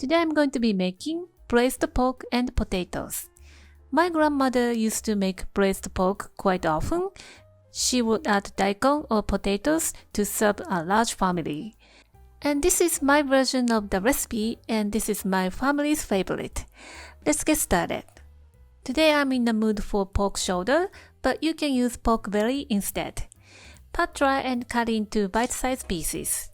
Today I'm going to be making braised pork and potatoes. My grandmother used to make braised pork quite often. She would add daikon or potatoes to serve a large family. And this is my version of the recipe, and this is my family's favorite. Let's get started. Today I'm in the mood for pork shoulder, but you can use pork belly instead. Pat dry and cut into bite-sized pieces.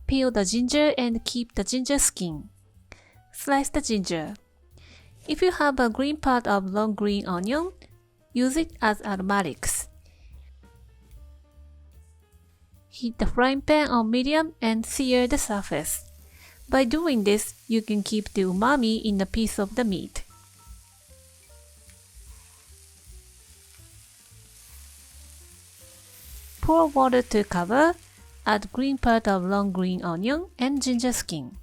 Peel the ginger and keep the ginger skin. Slice the ginger. If you have a green part of long green onion, use it as aromatics. Heat the frying pan on medium and sear the surface. By doing this, you can keep the umami in the piece of the meat. Pour water to cover. Add green part of long green onion and ginger skin.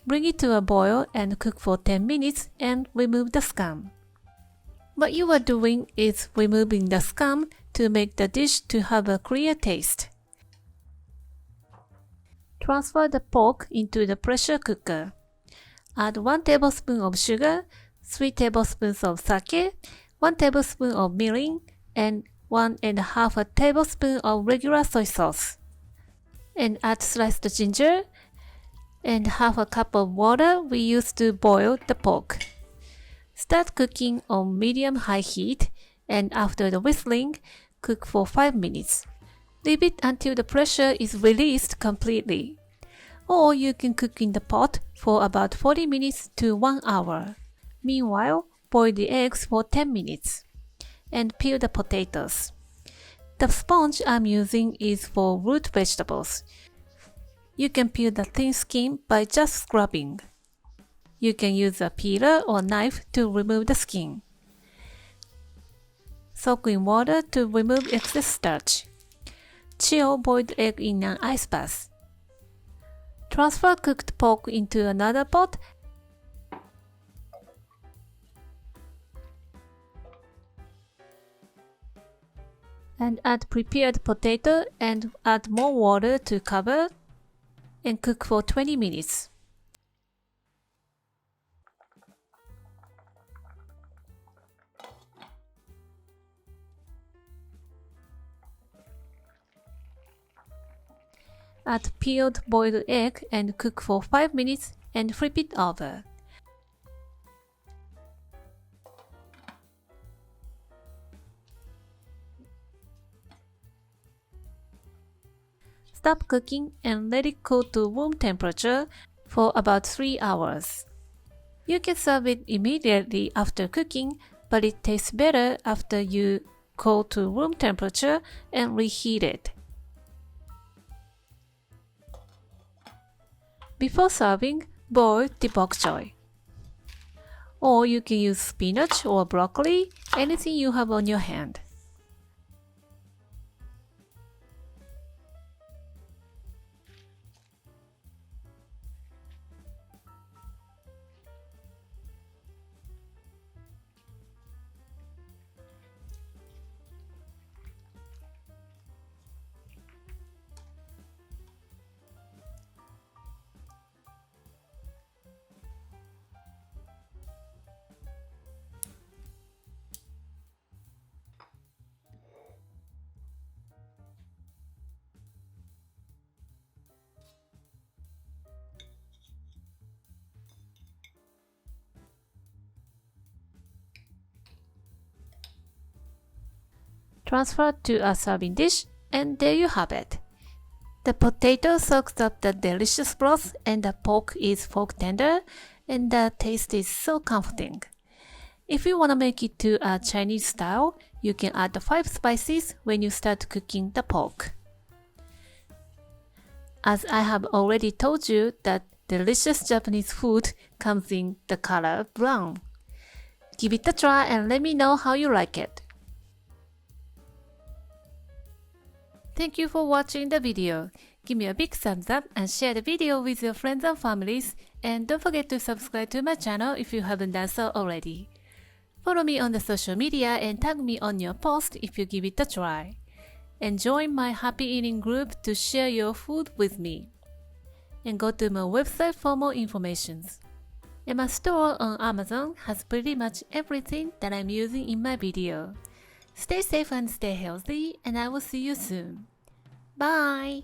Bring it to a boil and cook for 10 minutes and remove the scum. What you are doing is removing the scum to make the dish to have a clear taste. Transfer the pork into the pressure cooker. Add 1 tablespoon of sugar, 3 tablespoons of sake, 1 tablespoon of mirin, and 1½ tablespoon of regular soy sauce. And add sliced ginger and half a cup of water we used to boil the pork. Start cooking on medium-high heat, and after the whistling, cook for 5 minutes. Leave it until the pressure is released completely. Or you can cook in the pot for about 40 minutes to 1 hour. Meanwhile, boil the eggs for 10 minutes. And peel the potatoes. The sponge I'm using is for root vegetables. You can peel the thin skin by just scrubbing. You can use a peeler or knife to remove the skin. Soak in water to remove excess starch. Chill boiled egg in an ice bath. Transfer cooked pork into another pot and add prepared potato and add more water to cover and cook for 20 minutes. Add peeled boiled egg and cook for 5 minutes and flip it over. Stop cooking and let it cool to room temperature for about 3 hours. You can serve it immediately after cooking, but it tastes better after you cool to room temperature and reheat it. Before serving, boil the bok choy. Or you can use spinach or broccoli, anything you have on your hand. Transfer to a serving dish, and there you have it. The potato soaks up the delicious broth, and the pork is fork tender, and the taste is so comforting. If you want to make it to a Chinese style, you can add the 5 spices when you start cooking the pork. As I have already told you that delicious Japanese food comes in the color brown. Give it a try and let me know how you like it. Thank you for watching the video. Give me a big thumbs up and share the video with your friends and families, and don't forget to subscribe to my channel if you haven't done so already. Follow me on the social media and tag me on your post if you give it a try. And join my happy eating group to share your food with me. And go to my website for more information. And my store on Amazon has pretty much everything that I'm using in my video. Stay safe and stay healthy, and I will see you soon. Bye!